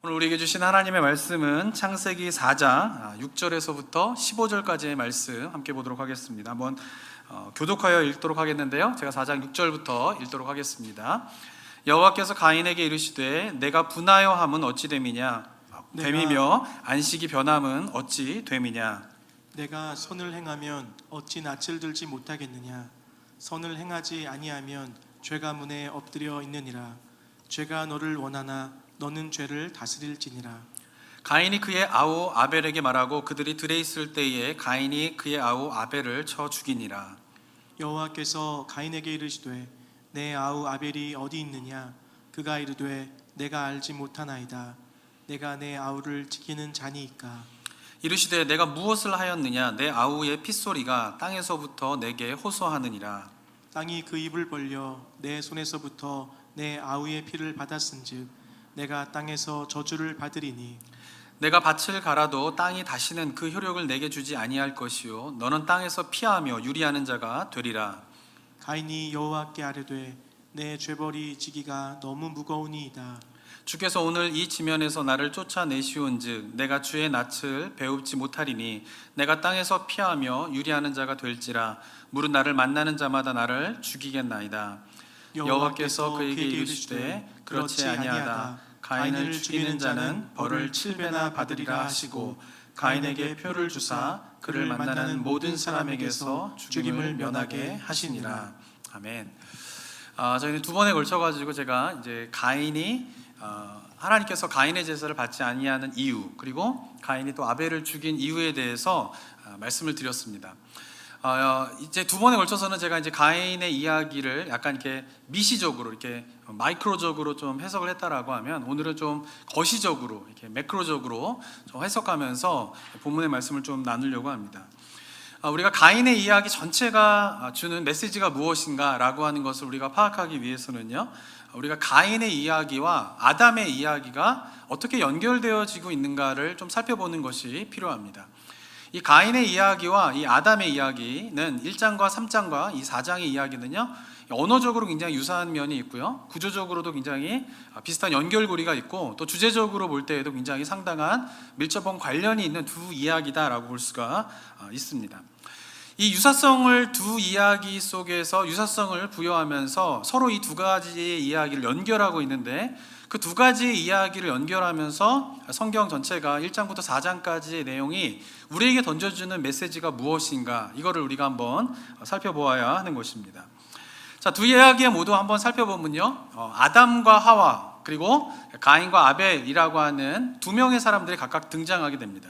오늘 우리에게 주신 하나님의 말씀은 창세기 4장 6절에서부터 15절까지의 말씀 함께 보도록 하겠습니다. 한번 교독하여 읽도록 하겠는데요, 제가 4장 6절부터 읽도록 하겠습니다. 여호와께서 가인에게 이르시되 내가 분하여 함은 어찌 됨이냐 됨이며 안식이 변함은 어찌 됨이냐. 내가 선을 행하면 어찌 낯을 들지 못하겠느냐. 선을 행하지 아니하면 죄가 문에 엎드려 있느니라. 죄가 너를 원하나 너는 죄를 다스릴지니라. 가인이 그의 아우 아벨에게 말하고 그들이 들에 있을 때에 가인이 그의 아우 아벨을 쳐 죽이니라. 여호와께서 가인에게 이르시되 내 아우 아벨이 어디 있느냐. 그가 이르되 내가 알지 못하나이다. 내가 내 아우를 지키는 자니이까. 이르시되 내가 무엇을 하였느냐. 내 아우의 핏소리가 땅에서부터 내게 호소하느니라. 땅이 그 입을 벌려 내 손에서부터 내 아우의 피를 받았은즉 내가 땅에서 저주를 받으리니. 내가 밭을 갈아도 땅이 다시는 그 효력을 내게 주지 아니할 것이요 너는 땅에서 피하며 유리하는 자가 되리라. 가인이 여호와께 아뢰되 내 죄벌이 지기가 너무 무거우니이다. 주께서 오늘 이 지면에서 나를 쫓아내시온즉 내가 주의 낯을 배웁지 못하리니 내가 땅에서 피하며 유리하는 자가 될지라. 물은 나를 만나는 자마다 나를 죽이겠나이다. 여호와께서 그에게 이르시되 그렇지 아니하다. 가인을 죽이는 자는 벌을 7배나 받으리라 하시고 가인에게 표를 주사 그를 만나는 모든 사람에게서 죽임을 면하게 하시니라. 아멘. 저희는 두 번에 걸쳐가지고 제가 이제 가인이 하나님께서 가인의 제사를 받지 아니하는 이유, 그리고 가인이 또 아벨을 죽인 이유에 대해서 말씀을 드렸습니다. 이제 두 번에 걸쳐서는 제가 이제 가인의 이야기를 약간 이렇게 미시적으로, 이렇게 마이크로적으로 좀 해석을 했다라고 하면, 오늘은 좀 거시적으로, 이렇게 매크로적으로 좀 해석하면서 본문의 말씀을 좀 나누려고 합니다. 우리가 가인의 이야기 전체가 주는 메시지가 무엇인가라고 하는 것을 우리가 파악하기 위해서는요, 우리가 가인의 이야기와 아담의 이야기가 어떻게 연결되어지고 있는가를 좀 살펴보는 것이 필요합니다. 이 가인의 이야기와 이 아담의 이야기는 1장과 3장과 이 4장의 이야기는요, 언어적으로 굉장히 유사한 면이 있고요, 구조적으로도 굉장히 비슷한 연결고리가 있고, 또 주제적으로 볼 때에도 굉장히 상당한 밀접한 관련이 있는 두 이야기다라고 볼 수가 있습니다. 이 유사성을, 두 이야기 속에서 유사성을 부여하면서 서로 이 두 가지의 이야기를 연결하고 있는데, 그 두 가지의 이야기를 연결하면서 성경 전체가 1장부터 4장까지의 내용이 우리에게 던져주는 메시지가 무엇인가, 이거를 우리가 한번 살펴보아야 하는 것입니다. 자, 두 이야기 모두 한번 살펴보면요, 아담과 하와 그리고 가인과 아벨이라고 하는 두 명의 사람들이 각각 등장하게 됩니다.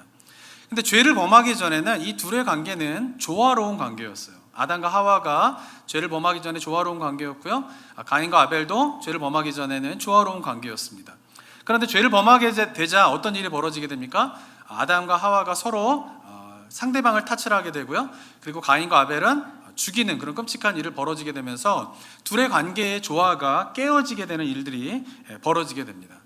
근데 죄를 범하기 전에는 이 둘의 관계는 조화로운 관계였어요. 아담과 하와가 죄를 범하기 전에 조화로운 관계였고요, 가인과 아벨도 죄를 범하기 전에는 조화로운 관계였습니다. 그런데 죄를 범하게 되자 어떤 일이 벌어지게 됩니까? 아담과 하와가 서로 상대방을 타칠하게 되고요, 그리고 가인과 아벨은 죽이는 그런 끔찍한 일을 벌어지게 되면서 둘의 관계의 조화가 깨어지게 되는 일들이 벌어지게 됩니다.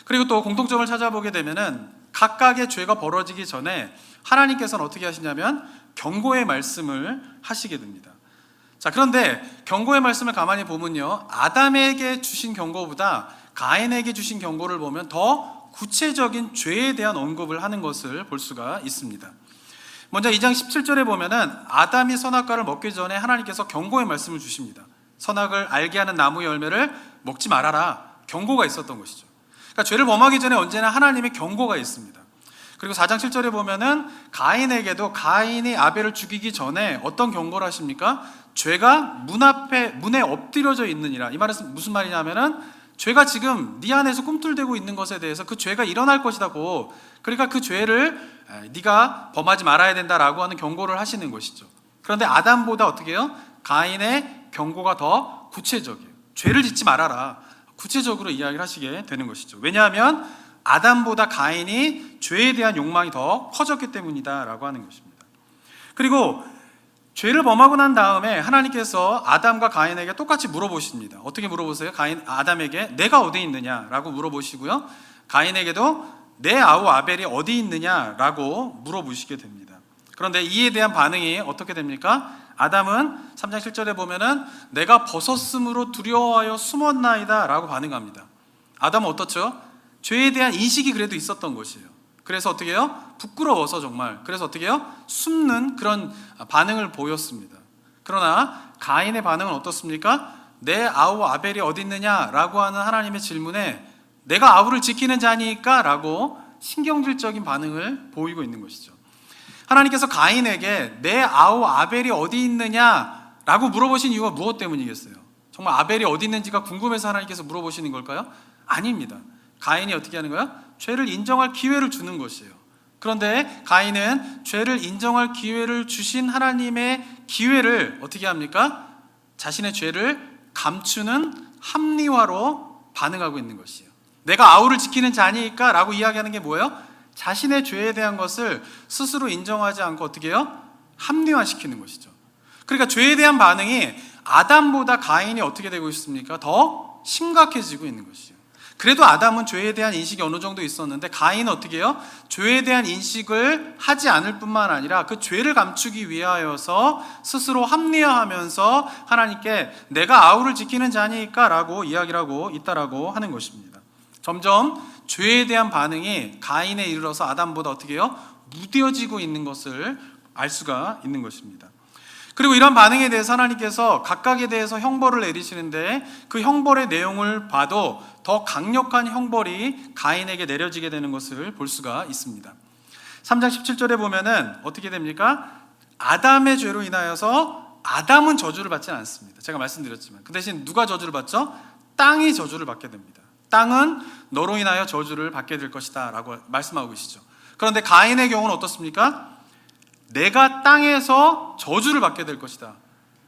그리고 또 공통점을 찾아보게 되면은 각각의 죄가 벌어지기 전에 하나님께서는 어떻게 하시냐면 경고의 말씀을 하시게 됩니다. 자, 그런데 경고의 말씀을 가만히 보면요, 아담에게 주신 경고보다 가인에게 주신 경고를 보면 더 구체적인 죄에 대한 언급을 하는 것을 볼 수가 있습니다. 먼저 2장 17절에 보면은 아담이 선악과를 먹기 전에 하나님께서 경고의 말씀을 주십니다. 선악을 알게 하는 나무 열매를 먹지 말아라, 경고가 있었던 것이죠. 그러니까 죄를 범하기 전에 언제나 하나님의 경고가 있습니다. 그리고 4장 7절에 보면은 가인에게도 가인이 아벨을 죽이기 전에 어떤 경고를 하십니까? 죄가 문에 엎드려져 있느니라. 이 말은 무슨 말이냐면은 죄가 지금 네 안에서 꿈틀대고 있는 것에 대해서 그 죄가 일어날 것이라고, 그러니까 그 죄를 네가 범하지 말아야 된다라고 하는 경고를 하시는 것이죠. 그런데 아담보다 어떻게 해요? 가인의 경고가 더 구체적이에요. 죄를 짓지 말아라, 구체적으로 이야기를 하시게 되는 것이죠. 왜냐하면 아담보다 가인이 죄에 대한 욕망이 더 커졌기 때문이다라고 하는 것입니다. 그리고 죄를 범하고 난 다음에 하나님께서 아담과 가인에게 똑같이 물어보십니다. 어떻게 물어보세요? 아담에게 내가 어디 있느냐라고 물어보시고요, 가인에게도 내 아우 아벨이 어디 있느냐라고 물어보시게 됩니다. 그런데 이에 대한 반응이 어떻게 됩니까? 아담은 3장 7절에 보면은 내가 벗었으므로 두려워하여 숨었나이다 라고 반응합니다. 아담은 어떻죠? 죄에 대한 인식이 그래도 있었던 것이에요. 그래서 어떻게 해요? 부끄러워서 정말, 그래서 어떻게 해요? 숨는 그런 반응을 보였습니다. 그러나 가인의 반응은 어떻습니까? 내 아우 아벨이 어디 있느냐라고 하는 하나님의 질문에 내가 아우를 지키는 자니까 라고 신경질적인 반응을 보이고 있는 것이죠. 하나님께서 가인에게 내 아우 아벨이 어디 있느냐라고 물어보신 이유가 무엇 때문이겠어요? 정말 아벨이 어디 있는지가 궁금해서 하나님께서 물어보시는 걸까요? 아닙니다. 가인이 어떻게 하는 거예요? 죄를 인정할 기회를 주는 것이에요. 그런데 가인은 죄를 인정할 기회를 주신 하나님의 기회를 어떻게 합니까? 자신의 죄를 감추는 합리화로 반응하고 있는 것이에요. 내가 아우를 지키는 자니까 라고 이야기하는 게 뭐예요? 자신의 죄에 대한 것을 스스로 인정하지 않고 어떻게 해요? 합리화시키는 것이죠. 그러니까 죄에 대한 반응이 아담보다 가인이 어떻게 되고 있습니까? 더 심각해지고 있는 것이죠. 그래도 아담은 죄에 대한 인식이 어느 정도 있었는데 가인은 어떻게 해요? 죄에 대한 인식을 하지 않을 뿐만 아니라 그 죄를 감추기 위하여서 스스로 합리화하면서 하나님께 내가 아우를 지키는 자니까 라고 이야기를 하고 있다라고 하는 것입니다. 점점 죄에 대한 반응이 가인에 이르러서 아담보다 어떻게 해요? 무뎌지고 있는 것을 알 수가 있는 것입니다. 그리고 이런 반응에 대해서 하나님께서 각각에 대해서 형벌을 내리시는데 그 형벌의 내용을 봐도 더 강력한 형벌이 가인에게 내려지게 되는 것을 볼 수가 있습니다. 3장 17절에 보면은 어떻게 됩니까? 아담의 죄로 인하여서 아담은 저주를 받지는 않습니다. 제가 말씀드렸지만 그 대신 누가 저주를 받죠? 땅이 저주를 받게 됩니다. 땅은 너로 인하여 저주를 받게 될 것이다 라고 말씀하고 계시죠. 그런데 가인의 경우는 어떻습니까? 내가 땅에서 저주를 받게 될 것이다.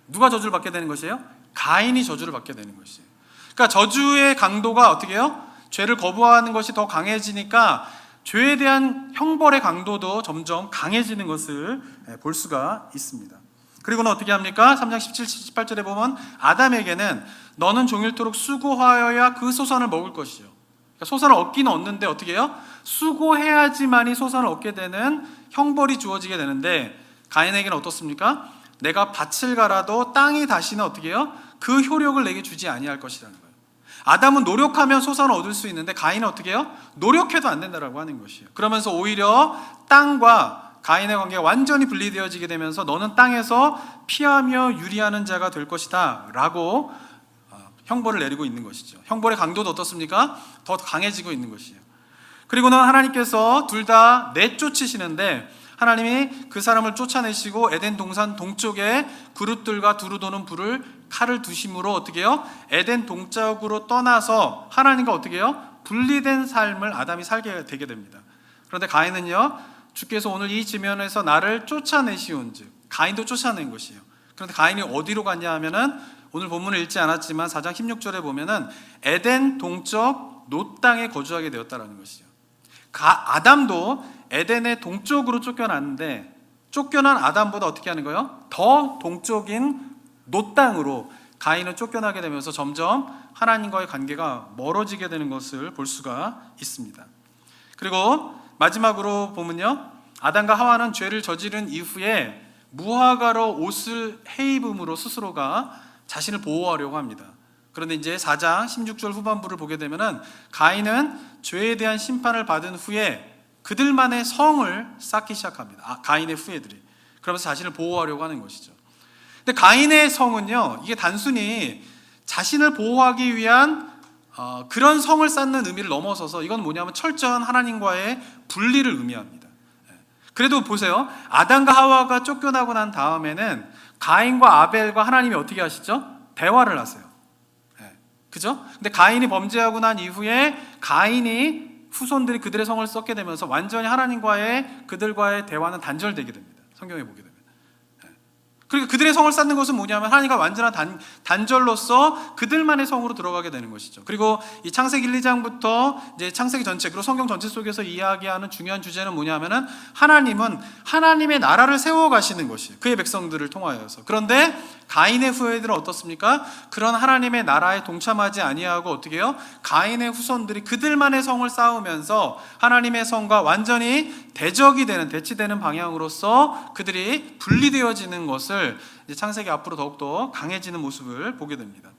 누가 저주를 받게 되는 것이에요? 가인이 저주를 받게 되는 것이에요. 그러니까 저주의 강도가 어떻게 해요? 죄를 거부하는 것이 더 강해지니까 죄에 대한 형벌의 강도도 점점 강해지는 것을 볼 수가 있습니다. 그리고는 어떻게 합니까? 3장 17, 18절에 보면 아담에게는 너는 종일토록 수고하여야 그 소산을 먹을 것이요. 그러니까 소산을 얻기는 얻는데 어떻게 해요? 수고해야지만이 소산을 얻게 되는 형벌이 주어지게 되는데 가인에게는 어떻습니까? 내가 밭을 갈아도 땅이 다시는 어떻게 해요? 그 효력을 내게 주지 아니할 것이라는 거예요. 아담은 노력하면 소산을 얻을 수 있는데 가인은 어떻게 해요? 노력해도 안 된다라고 하는 것이에요. 그러면서 오히려 땅과 가인의 관계가 완전히 분리되어지게 되면서 너는 땅에서 피하며 유리하는 자가 될 것이다 라고 형벌을 내리고 있는 것이죠. 형벌의 강도도 어떻습니까? 더 강해지고 있는 것이에요. 그리고는 하나님께서 둘 다 내쫓으시는데 하나님이 그 사람을 쫓아내시고 에덴 동산 동쪽에 그룹들과 두루 도는 불을 칼을 두심으로 어떻게 해요? 에덴 동쪽으로 떠나서 하나님과 어떻게 해요? 분리된 삶을 아담이 살게 되게 됩니다. 그런데 가인은요, 주께서 오늘 이 지면에서 나를 쫓아내시온즉, 가인도 쫓아낸 것이에요. 그런데 가인이 어디로 갔냐 하면은 오늘 본문을 읽지 않았지만 4장 16절에 보면은 에덴 동쪽 놋 땅에 거주하게 되었다라는 것이죠. 아담도 에덴의 동쪽으로 쫓겨났는데 쫓겨난 아담보다 어떻게 하는 거예요? 더 동쪽인 놋 땅으로 가인은 쫓겨나게 되면서 점점 하나님과의 관계가 멀어지게 되는 것을 볼 수가 있습니다. 그리고 마지막으로 보면요, 아담과 하와는 죄를 저지른 이후에 무화과로 옷을 해입음으로 스스로가 자신을 보호하려고 합니다. 그런데 이제 4장 16절 후반부를 보게 되면은 가인은 죄에 대한 심판을 받은 후에 그들만의 성을 쌓기 시작합니다. 가인의 후예들이. 그러면서 자신을 보호하려고 하는 것이죠. 근데 가인의 성은요, 이게 단순히 자신을 보호하기 위한 그런 성을 쌓는 의미를 넘어서서 이건 뭐냐면 철저한 하나님과의 분리를 의미합니다. 그래도 보세요. 아담과 하와가 쫓겨나고 난 다음에는 가인과 아벨과 하나님이 어떻게 하시죠? 대화를 하세요. 그죠? 근데 가인이 범죄하고 난 이후에 가인이 후손들이 그들의 성을 쌓게 되면서 완전히 하나님과의 그들과의 대화는 단절되게 됩니다. 성경에 보게 되면. 그러니까 그들의 성을 쌓는 것은 뭐냐면 하나님과 완전한 단절로서 그들만의 성으로 들어가게 되는 것이죠. 그리고 이 창세기 1, 2장부터 이제 창세기 전체 그리고 성경 전체 속에서 이야기하는 중요한 주제는 뭐냐면은 하나님은 하나님의 나라를 세워 가시는 것이에요. 그의 백성들을 통하여서. 그런데 가인의 후예들은 어떻습니까? 그런 하나님의 나라에 동참하지 아니하고 어떻게 해요? 가인의 후손들이 그들만의 성을 쌓으면서 하나님의 성과 완전히 대치되는 방향으로서 그들이 분리되어지는 것을 이제 창세기 앞으로 더욱더 강해지는 모습을 보게 됩니다.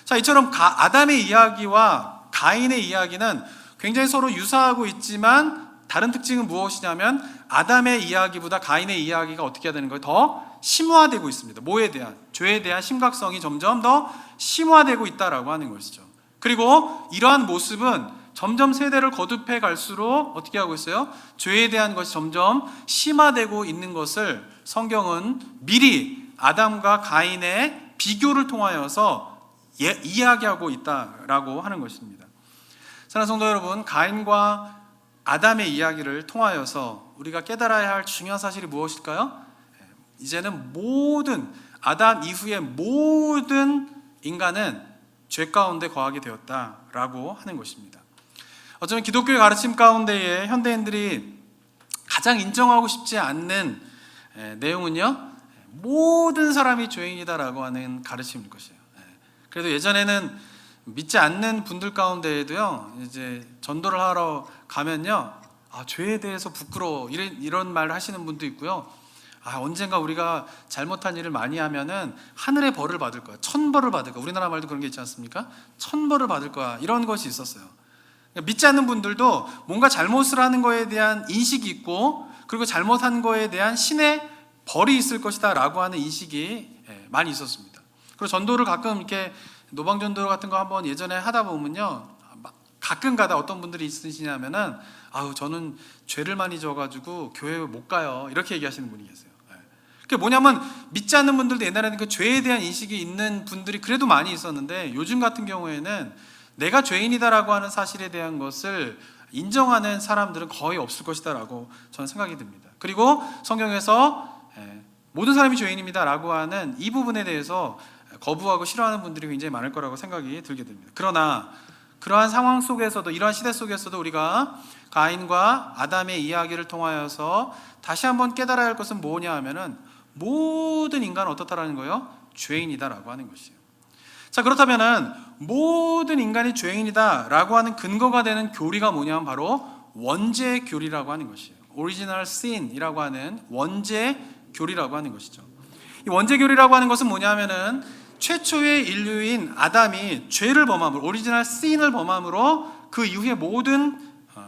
자, 이처럼 아담의 이야기와 가인의 이야기는 굉장히 서로 유사하고 있지만 다른 특징은 무엇이냐면 아담의 이야기보다 가인의 이야기가 어떻게 해야 되는 거예요? 더 심화되고 있습니다. 뭐에 대한? 죄에 대한 심각성이 점점 더 심화되고 있다라고 하는 것이죠. 그리고 이러한 모습은 점점 세대를 거듭해 갈수록 어떻게 하고 있어요? 죄에 대한 것이 점점 심화되고 있는 것을 성경은 미리 아담과 가인의 비교를 통하여서 이야기하고 있다라고 하는 것입니다. 사랑하는 성도 여러분, 가인과 아담의 이야기를 통하여서 우리가 깨달아야 할 중요한 사실이 무엇일까요? 이제는 모든 아담 이후의 모든 인간은 죄 가운데 거하게 되었다라고 하는 것입니다. 어쩌면 기독교의 가르침 가운데에 현대인들이 가장 인정하고 싶지 않는 내용은요, 모든 사람이 죄인이다라고 하는 가르침일 것이에요. 그래도 예전에는 믿지 않는 분들 가운데에도요, 이제 전도를 하러 가면요, 죄에 대해서 부끄러워 이런 말을 하시는 분도 있고요. 언젠가 우리가 잘못한 일을 많이 하면은 하늘의 벌을 받을 거야, 천벌을 받을 거야. 우리나라 말도 그런 게 있지 않습니까? 천벌을 받을 거야, 이런 것이 있었어요. 믿지 않는 분들도 뭔가 잘못을 하는 거에 대한 인식이 있고, 그리고 잘못한 거에 대한 신의 벌이 있을 것이다 라고 하는 인식이 많이 있었습니다. 그리고 전도를 가끔 이렇게 노방전도 같은 거 한번 예전에 하다 보면요, 가끔 가다 어떤 분들이 있으시냐면은 저는 죄를 많이 져가지고 교회 못 가요, 이렇게 얘기하시는 분이 계세요. 그게 뭐냐면 믿지 않는 분들도 옛날에는 그 죄에 대한 인식이 있는 분들이 그래도 많이 있었는데, 요즘 같은 경우에는 내가 죄인이다라고 하는 사실에 대한 것을 인정하는 사람들은 거의 없을 것이다라고 저는 생각이 듭니다. 그리고 성경에서 모든 사람이 죄인입니다라고 하는 이 부분에 대해서 거부하고 싫어하는 분들이 굉장히 많을 거라고 생각이 들게 됩니다. 그러나 그러한 상황 속에서도, 이러한 시대 속에서도 우리가 가인과 아담의 이야기를 통하여서 다시 한번 깨달아야 할 것은 뭐냐 하면은 모든 인간은 어떻다라는 거예요? 죄인이다라고 하는 것이에요. 자, 그렇다면은 모든 인간이 죄인이다라고 하는 근거가 되는 교리가 뭐냐면 바로 원죄 교리라고 하는 것이에요. 오리지널 신이라고 하는 원죄 교리라고 하는 것이죠. 이 원죄 교리라고 하는 것은 뭐냐면은 최초의 인류인 아담이 죄를 범함으로, 오리지널 신을 범함으로 그 이후의 모든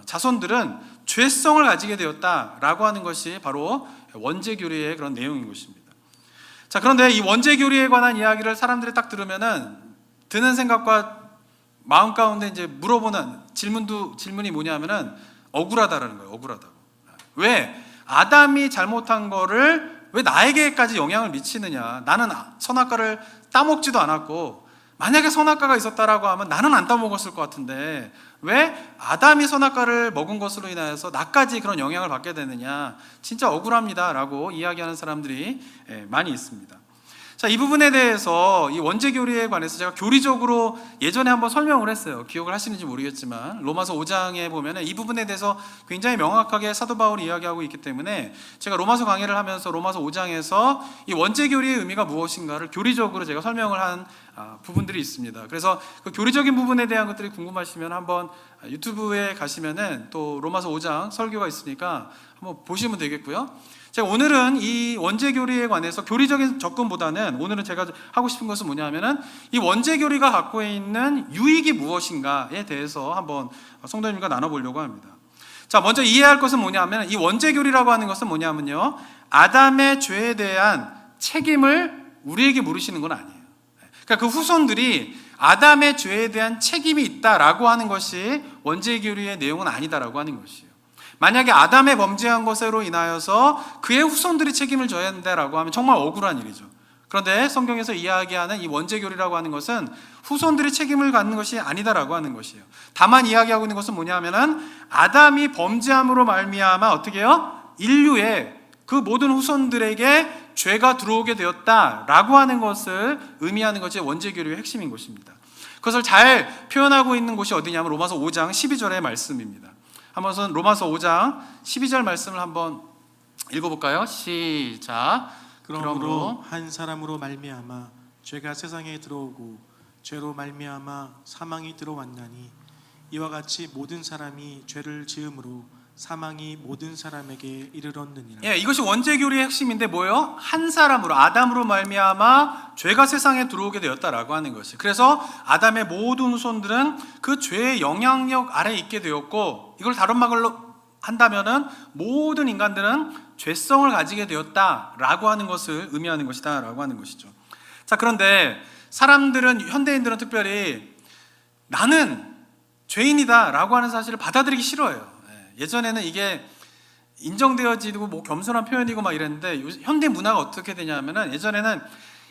자손들은 죄성을 가지게 되었다라고 하는 것이 바로 원죄 교리의 그런 내용인 것입니다. 자, 그런데 이 원죄 교리에 관한 이야기를 사람들이 딱 들으면은 드는 생각과 마음 가운데 이제 물어보는 질문이 뭐냐면은 억울하다라는 거예요. 억울하다고. 왜 아담이 잘못한 거를 왜 나에게까지 영향을 미치느냐? 나는 선악과를 따먹지도 않았고, 만약에 선악과가 있었다라고 하면 나는 안 따먹었을 것 같은데 왜 아담이 선악과를 먹은 것으로 인하여서 나까지 그런 영향을 받게 되느냐? 진짜 억울합니다라고 이야기하는 사람들이 많이 있습니다. 자, 이 부분에 대해서 이 원죄 교리에 관해서 제가 교리적으로 예전에 한번 설명을 했어요. 기억을 하시는지 모르겠지만 로마서 5장에 보면 이 부분에 대해서 굉장히 명확하게 사도 바울이 이야기하고 있기 때문에 제가 로마서 강의를 하면서 로마서 5장에서 이 원죄 교리의 의미가 무엇인가를 교리적으로 제가 설명을 한 부분들이 있습니다. 그래서 그 교리적인 부분에 대한 것들이 궁금하시면 한번 유튜브에 가시면은 또 로마서 5장 설교가 있으니까 한번 보시면 되겠고요. 제가 오늘은 이 원죄 교리에 관해서 교리적인 접근보다는 오늘은 제가 하고 싶은 것은 뭐냐면은 이 원죄 교리가 갖고 있는 유익이 무엇인가에 대해서 한번 성도님과 나눠보려고 합니다. 자, 먼저 이해할 것은 뭐냐면 이 원죄 교리라고 하는 것은 뭐냐면요, 아담의 죄에 대한 책임을 우리에게 물으시는 건 아니에요. 그러니까 그 후손들이 아담의 죄에 대한 책임이 있다라고 하는 것이 원죄 교리의 내용은 아니다라고 하는 것이에요. 만약에 아담의 범죄한 것으로 인하여서 그의 후손들이 책임을 져야 한다라고 하면 정말 억울한 일이죠. 그런데 성경에서 이야기하는 이 원죄 교리라고 하는 것은 후손들이 책임을 갖는 것이 아니다라고 하는 것이에요. 다만 이야기하고 있는 것은 뭐냐면은 아담이 범죄함으로 말미암아 어떻게 해요? 인류의 그 모든 후손들에게 죄가 들어오게 되었다라고 하는 것을 의미하는 것이 원죄 교리의 핵심인 것입니다. 그것을 잘 표현하고 있는 곳이 어디냐면 로마서 5장 12절의 말씀입니다. 한번 로마서 5장 12절 말씀을 한번 읽어볼까요? 시작. 그러므로 한 사람으로 말미암아 죄가 세상에 들어오고 죄로 말미암아 사망이 들어왔나니 이와 같이 모든 사람이 죄를 지음으로 사망이 모든 사람에게 이르렀느니라. 예, 이것이 원죄교리의 핵심인데 뭐예요? 한 사람으로, 아담으로 말미암아 죄가 세상에 들어오게 되었다라고 하는 것이. 그래서 아담의 모든 후손들은 그 죄의 영향력 아래에 있게 되었고, 이걸 다른 말로 한다면은 모든 인간들은 죄성을 가지게 되었다라고 하는 것을 의미하는 것이다라고 하는 것이죠. 자, 그런데 사람들은, 현대인들은 특별히 나는 죄인이다라고 하는 사실을 받아들이기 싫어해요. 예전에는 이게 인정되어지고 뭐 겸손한 표현이고 막 이랬는데, 현대 문화가 어떻게 되냐면은, 예전에는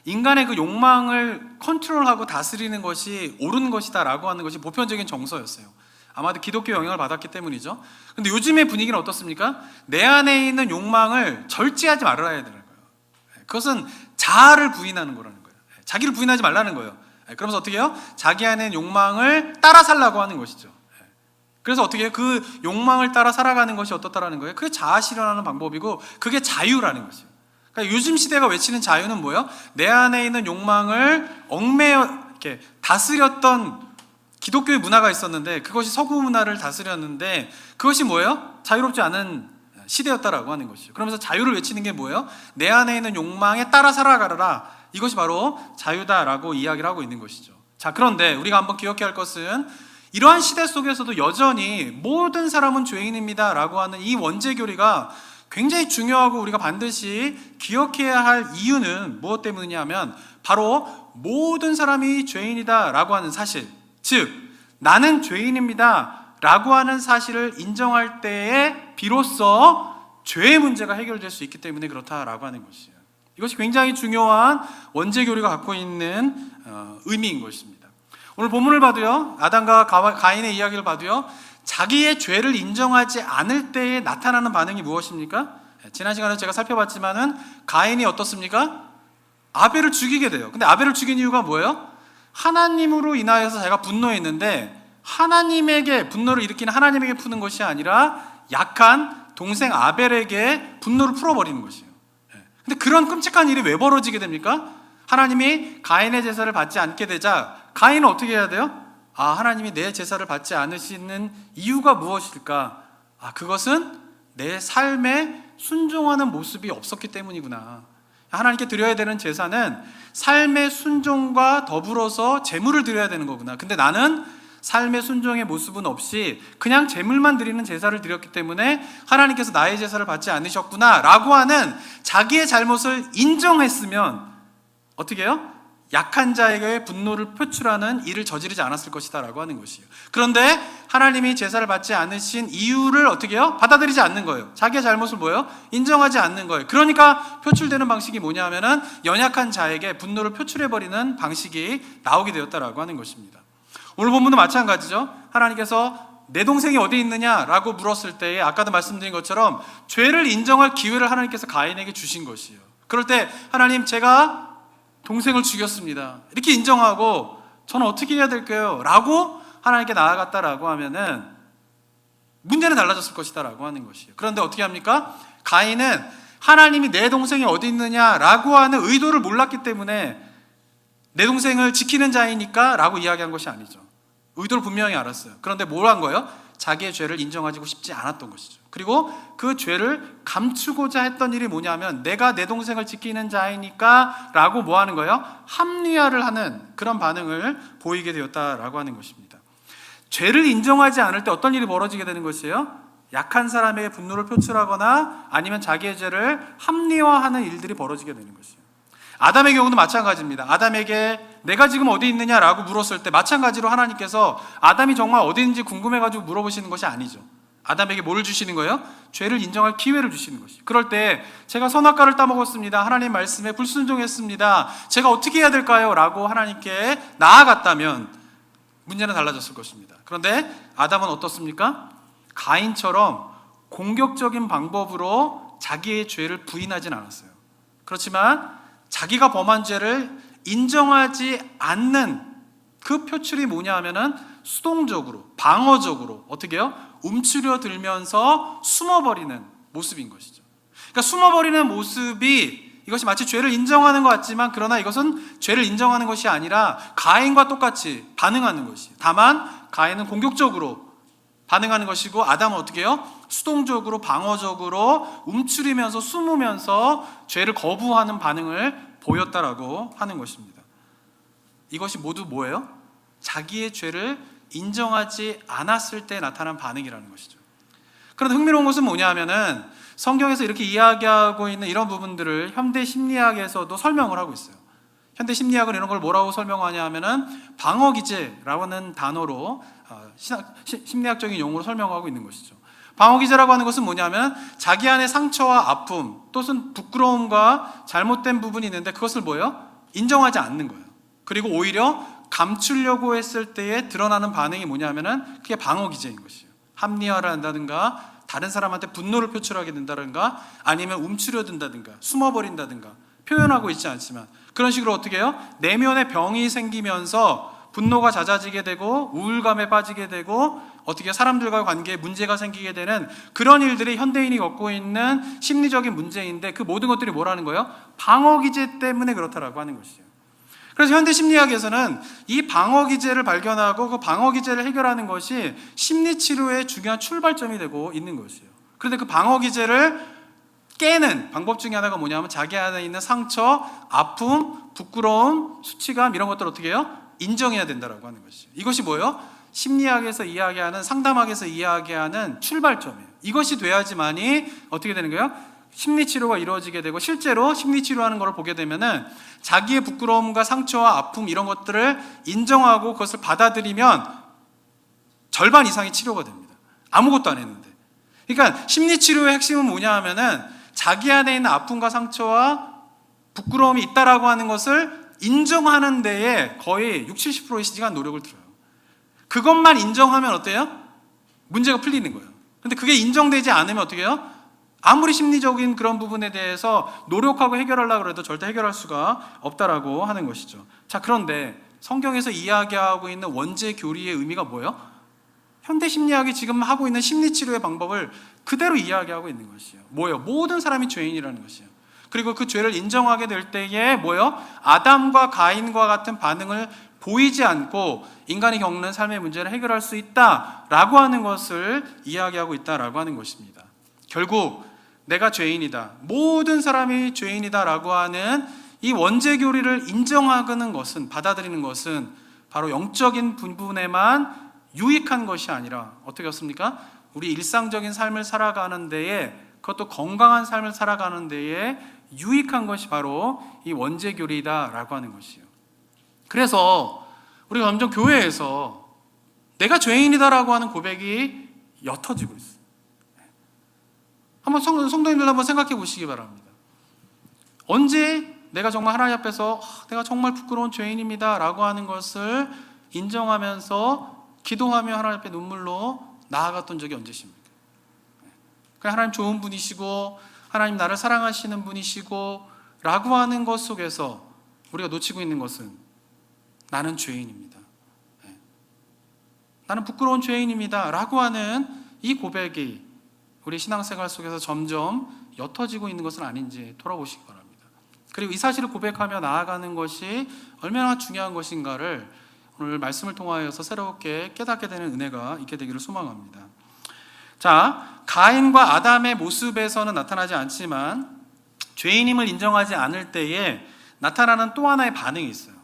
인간의 그 욕망을 컨트롤하고 다스리는 것이 옳은 것이다라고 하는 것이 보편적인 정서였어요. 아마도 기독교 영향을 받았기 때문이죠. 근데 요즘의 분위기는 어떻습니까? 내 안에 있는 욕망을 절제하지 말아야 되는 거예요. 그것은 자아를 부인하는 거라는 거예요. 자기를 부인하지 말라는 거예요. 그러면서 어떻게 해요? 자기 안에 있는 욕망을 따라 살라고 하는 것이죠. 그래서 어떻게 해요? 그 욕망을 따라 살아가는 것이 어떻다라는 거예요? 그게 자아 실현하는 방법이고, 그게 자유라는 것이에요. 그러니까 요즘 시대가 외치는 자유는 뭐예요? 내 안에 있는 욕망을 이렇게 다스렸던 기독교의 문화가 있었는데, 그것이 서구 문화를 다스렸는데, 그것이 뭐예요? 자유롭지 않은 시대였다라고 하는 것이죠. 그러면서 자유를 외치는 게 뭐예요? 내 안에 있는 욕망에 따라 살아가라. 이것이 바로 자유다라고 이야기를 하고 있는 것이죠. 자, 그런데 우리가 한번 기억해야 할 것은, 이러한 시대 속에서도 여전히 모든 사람은 죄인입니다 라고 하는 이 원죄교리가 굉장히 중요하고 우리가 반드시 기억해야 할 이유는 무엇 때문이냐 하면, 바로 모든 사람이 죄인이다 라고 하는 사실, 즉 나는 죄인입니다 라고 하는 사실을 인정할 때에 비로소 죄의 문제가 해결될 수 있기 때문에 그렇다라고 하는 것이에요. 이것이 굉장히 중요한 원죄교리가 갖고 있는 의미인 것입니다. 오늘 본문을 봐도요, 아담과 가인의 이야기를 봐도요, 자기의 죄를 인정하지 않을 때에 나타나는 반응이 무엇입니까? 지난 시간에 제가 살펴봤지만은 가인이 어떻습니까? 아벨을 죽이게 돼요. 근데 아벨을 죽인 이유가 뭐예요? 하나님으로 인하여서 자기가 분노했는데, 하나님에게 분노를 일으키는 하나님에게 푸는 것이 아니라 약한 동생 아벨에게 분노를 풀어버리는 것이에요. 근데 그런 끔찍한 일이 왜 벌어지게 됩니까? 하나님이 가인의 제사를 받지 않게 되자 가인은 어떻게 해야 돼요? 하나님이 내 제사를 받지 않으시는 이유가 무엇일까? 그것은 내 삶에 순종하는 모습이 없었기 때문이구나. 하나님께 드려야 되는 제사는 삶의 순종과 더불어서 제물을 드려야 되는 거구나. 근데 나는 삶의 순종의 모습은 없이 그냥 제물만 드리는 제사를 드렸기 때문에 하나님께서 나의 제사를 받지 않으셨구나 라고 하는 자기의 잘못을 인정했으면 어떻게 해요? 약한 자에게 분노를 표출하는 일을 저지르지 않았을 것이다 라고 하는 것이에요. 그런데 하나님이 제사를 받지 않으신 이유를 어떻게 해요? 받아들이지 않는 거예요. 자기의 잘못을 뭐예요? 인정하지 않는 거예요. 그러니까 표출되는 방식이 뭐냐 하면은 연약한 자에게 분노를 표출해버리는 방식이 나오게 되었다라고 하는 것입니다. 오늘 본문도 마찬가지죠. 하나님께서 내 동생이 어디 있느냐라고 물었을 때에 아까도 말씀드린 것처럼 죄를 인정할 기회를 하나님께서 가인에게 주신 것이에요. 그럴 때 하나님, 제가 동생을 죽였습니다, 이렇게 인정하고 저는 어떻게 해야 될까요? 라고 하나님께 나아갔다라고 하면은 문제는 달라졌을 것이다 라고 하는 것이에요. 그런데 어떻게 합니까? 가인은 하나님이 내 동생이 어디 있느냐라고 하는 의도를 몰랐기 때문에 내 동생을 지키는 자이니까 라고 이야기한 것이 아니죠. 의도를 분명히 알았어요. 그런데 뭘 한 거예요? 자기의 죄를 인정하고 싶지 않았던 것이죠. 그리고 그 죄를 감추고자 했던 일이 뭐냐면, 내가 내 동생을 지키는 자이니까 라고 뭐 하는 거예요? 합리화를 하는 그런 반응을 보이게 되었다라고 하는 것입니다. 죄를 인정하지 않을 때 어떤 일이 벌어지게 되는 것이에요? 약한 사람에게 분노를 표출하거나 아니면 자기의 죄를 합리화하는 일들이 벌어지게 되는 것이에요. 아담의 경우도 마찬가지입니다. 아담에게 내가 지금 어디 있느냐라고 물었을 때 마찬가지로 하나님께서 아담이 정말 어디 있는지 궁금해가지고 물어보시는 것이 아니죠. 아담에게 뭘 주시는 거예요? 죄를 인정할 기회를 주시는 것이에요. 그럴 때 제가 선악과를 따먹었습니다, 하나님 말씀에 불순종했습니다, 제가 어떻게 해야 될까요? 라고 하나님께 나아갔다면 문제는 달라졌을 것입니다. 그런데 아담은 어떻습니까? 가인처럼 공격적인 방법으로 자기의 죄를 부인하진 않았어요. 그렇지만 자기가 범한 죄를 인정하지 않는 그 표출이 뭐냐 하면은 수동적으로, 방어적으로 어떻게 해요? 움츠려 들면서 숨어버리는 모습인 것이죠. 그러니까 숨어버리는 모습이, 이것이 마치 죄를 인정하는 것 같지만 그러나 이것은 죄를 인정하는 것이 아니라 가인과 똑같이 반응하는 것이에요. 다만 가인은 공격적으로 반응하는 것이고, 아담은 어떻게 해요? 수동적으로 방어적으로 움츠리면서 숨으면서 죄를 거부하는 반응을 보였다라고 하는 것입니다. 이것이 모두 뭐예요? 자기의 죄를 인정하지 않았을 때 나타난 반응이라는 것이죠. 그런데 흥미로운 것은 뭐냐면은 성경에서 이렇게 이야기하고 있는 이런 부분들을 현대 심리학에서도 설명을 하고 있어요. 현대 심리학은 이런 걸 뭐라고 설명하냐 하면은 방어기제라고 하는 단어로 심리학적인 용어로 설명하고 있는 것이죠. 방어기제라고 하는 것은 뭐냐면 자기 안에 상처와 아픔 또는 부끄러움과 잘못된 부분이 있는데 그것을 뭐예요? 인정하지 않는 거예요. 그리고 오히려 감추려고 했을 때에 드러나는 반응이 뭐냐면은 그게 방어기제인 것이에요. 합리화를 한다든가 다른 사람한테 분노를 표출하게 된다든가 아니면 움츠려든다든가 숨어버린다든가 표현하고 있지 않지만 그런 식으로 어떻게 해요? 내면에 병이 생기면서 분노가 잦아지게 되고 우울감에 빠지게 되고 어떻게 사람들과의 관계에 문제가 생기게 되는 그런 일들이 현대인이 겪고 있는 심리적인 문제인데 그 모든 것들이 뭐라는 거예요? 방어기제 때문에 그렇다라고 하는 것이에요. 그래서 현대 심리학에서는 이 방어기제를 발견하고 그 방어기제를 해결하는 것이 심리치료의 중요한 출발점이 되고 있는 것이에요. 그런데 그 방어기제를 깨는 방법 중에 하나가 뭐냐면 자기 안에 있는 상처, 아픔, 부끄러움, 수치감 이런 것들을 어떻게 해요? 인정해야 된다라고 하는 것이에요. 이것이 뭐예요? 심리학에서 이야기하는, 상담학에서 이야기하는 출발점이에요. 이것이 돼야지만이 어떻게 되는 거예요? 심리치료가 이루어지게 되고 실제로 심리치료하는 것을 보게 되면은 자기의 부끄러움과 상처와 아픔 이런 것들을 인정하고 그것을 받아들이면 절반 이상이 치료가 됩니다. 아무것도 안 했는데. 그러니까 심리치료의 핵심은 뭐냐 하면은 자기 안에 있는 아픔과 상처와 부끄러움이 있다라고 하는 것을 인정하는 데에 거의 60-70%의 시간 노력을 들어요. 그것만 인정하면 어때요? 문제가 풀리는 거예요. 근데 그게 인정되지 않으면 어떻게 해요? 아무리 심리적인 그런 부분에 대해서 노력하고 해결하려고 해도 절대 해결할 수가 없다라고 하는 것이죠. 자, 그런데 성경에서 이야기하고 있는 원죄 교리의 의미가 뭐예요? 현대 심리학이 지금 하고 있는 심리치료의 방법을 그대로 이야기하고 있는 것이에요. 뭐예요? 모든 사람이 죄인이라는 것이에요. 그리고 그 죄를 인정하게 될 때에 뭐예요? 아담과 가인과 같은 반응을 보이지 않고 인간이 겪는 삶의 문제를 해결할 수 있다라고 하는 것을 이야기하고 있다라고 하는 것입니다. 결국 내가 죄인이다, 모든 사람이 죄인이다라고 하는 이 원죄 교리를 인정하는 것은, 받아들이는 것은 바로 영적인 부분에만 유익한 것이 아니라 어떻게 했습니까? 우리 일상적인 삶을 살아가는 데에, 그것도 건강한 삶을 살아가는 데에 유익한 것이 바로 이 원죄 교리다라고 하는 것이에요. 그래서 우리가 점점 교회에서 내가 죄인이다라고 하는 고백이 옅어지고 있어요. 한번 성도님들 한번 생각해 보시기 바랍니다. 언제 내가 정말 하나님 앞에서 내가 정말 부끄러운 죄인입니다 라고 하는 것을 인정하면서 기도하며 하나님 앞에 눈물로 나아갔던 적이 언제십니까? 그냥 하나님 좋은 분이시고 하나님 나를 사랑하시는 분이시고 라고 하는 것 속에서 우리가 놓치고 있는 것은 나는 죄인입니다, 나는 부끄러운 죄인입니다 라고 하는 이 고백이 우리 신앙생활 속에서 점점 옅어지고 있는 것은 아닌지 돌아보시기 바랍니다. 그리고 이 사실을 고백하며 나아가는 것이 얼마나 중요한 것인가를 오늘 말씀을 통하여서 새롭게 깨닫게 되는 은혜가 있게 되기를 소망합니다. 자, 가인과 아담의 모습에서는 나타나지 않지만 죄인임을 인정하지 않을 때에 나타나는 또 하나의 반응이 있어요.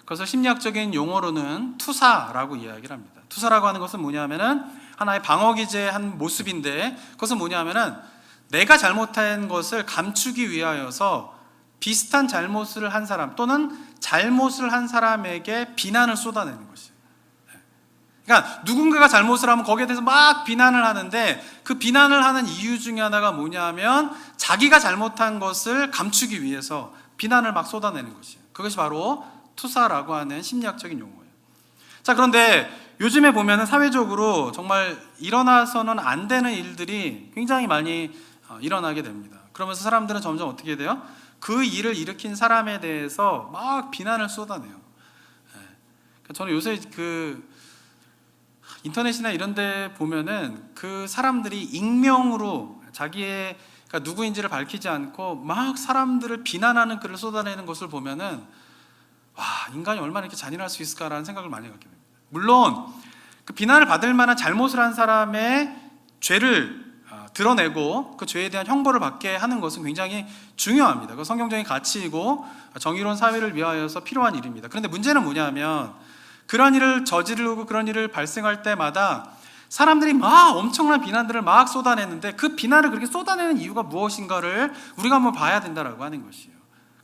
그것을 심리학적인 용어로는 투사라고 이야기를 합니다. 투사라고 하는 것은 뭐냐면은 하나의 방어기제의 한 모습인데 그것은 뭐냐면은 내가 잘못한 것을 감추기 위하여서 비슷한 잘못을 한 사람 또는 잘못을 한 사람에게 비난을 쏟아내는 것이에요. 그러니까 누군가가 잘못을 하면 거기에 대해서 막 비난을 하는데 그 비난을 하는 이유 중에 하나가 뭐냐면 자기가 잘못한 것을 감추기 위해서 비난을 막 쏟아내는 것이에요. 그것이 바로 투사라고 하는 심리학적인 용어예요. 자, 그런데 요즘에 보면은 사회적으로 정말 일어나서는 안 되는 일들이 굉장히 많이 일어나게 됩니다. 그러면서 사람들은 점점 어떻게 돼요? 그 일을 일으킨 사람에 대해서 막 비난을 쏟아내요. 저는 요새 그 인터넷이나 이런 데 보면은 그 사람들이 익명으로 자기의 그러니까 누구인지를 밝히지 않고 막 사람들을 비난하는 글을 쏟아내는 것을 보면은 와, 인간이 얼마나 이렇게 잔인할 수 있을까라는 생각을 많이 갖게 됩니다. 물론 그 비난을 받을 만한 잘못을 한 사람의 죄를 드러내고 그 죄에 대한 형벌을 받게 하는 것은 굉장히 중요합니다. 그 성경적인 가치이고 정의로운 사회를 위하여서 필요한 일입니다. 그런데 문제는 뭐냐면 그런 일을 저지르고 그런 일을 발생할 때마다 사람들이 막 엄청난 비난들을 막 쏟아내는데 그 비난을 그렇게 쏟아내는 이유가 무엇인가를 우리가 한번 봐야 된다라고 하는 것이에요.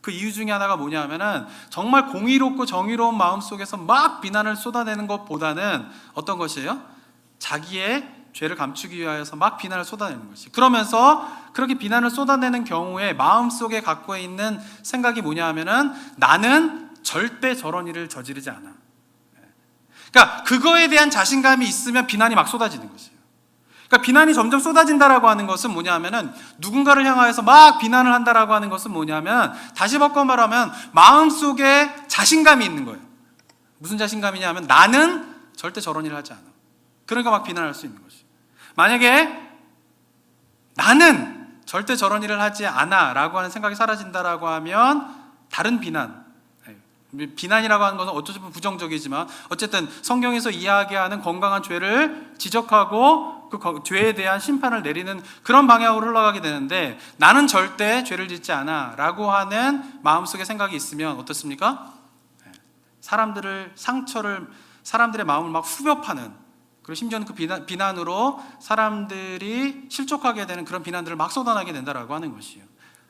그 이유 중에 하나가 뭐냐면은 정말 공의롭고 정의로운 마음 속에서 막 비난을 쏟아내는 것보다는 어떤 것이에요? 자기의 죄를 감추기 위하여서 막 비난을 쏟아내는 것이. 그러면서 그렇게 비난을 쏟아내는 경우에 마음속에 갖고 있는 생각이 뭐냐 하면은 나는 절대 저런 일을 저지르지 않아. 그러니까 그거에 대한 자신감이 있으면 비난이 막 쏟아지는 것이에요. 그러니까 비난이 점점 쏟아진다라고 하는 것은 뭐냐 하면은 누군가를 향하여서 막 비난을 한다라고 하는 것은 뭐냐면 다시 바꿔 말하면 마음속에 자신감이 있는 거예요. 무슨 자신감이냐 하면 나는 절대 저런 일을 하지 않아. 그러니까 막 비난할 수 있는 것이에요. 만약에 나는 절대 저런 일을 하지 않아 라고 하는 생각이 사라진다라고 하면 다른 비난이라고 하는 것은 어쩌면 부정적이지만 어쨌든 성경에서 이야기하는 건강한 죄를 지적하고 그 죄에 대한 심판을 내리는 그런 방향으로 흘러가게 되는데 나는 절대 죄를 짓지 않아 라고 하는 마음속에 생각이 있으면 어떻습니까? 사람들의 마음을 막 후벼 파는, 그리고 심지어는 그 비난으로 사람들이 실족하게 되는 그런 비난들을 막 쏟아나게 된다라고 하는 것이에요.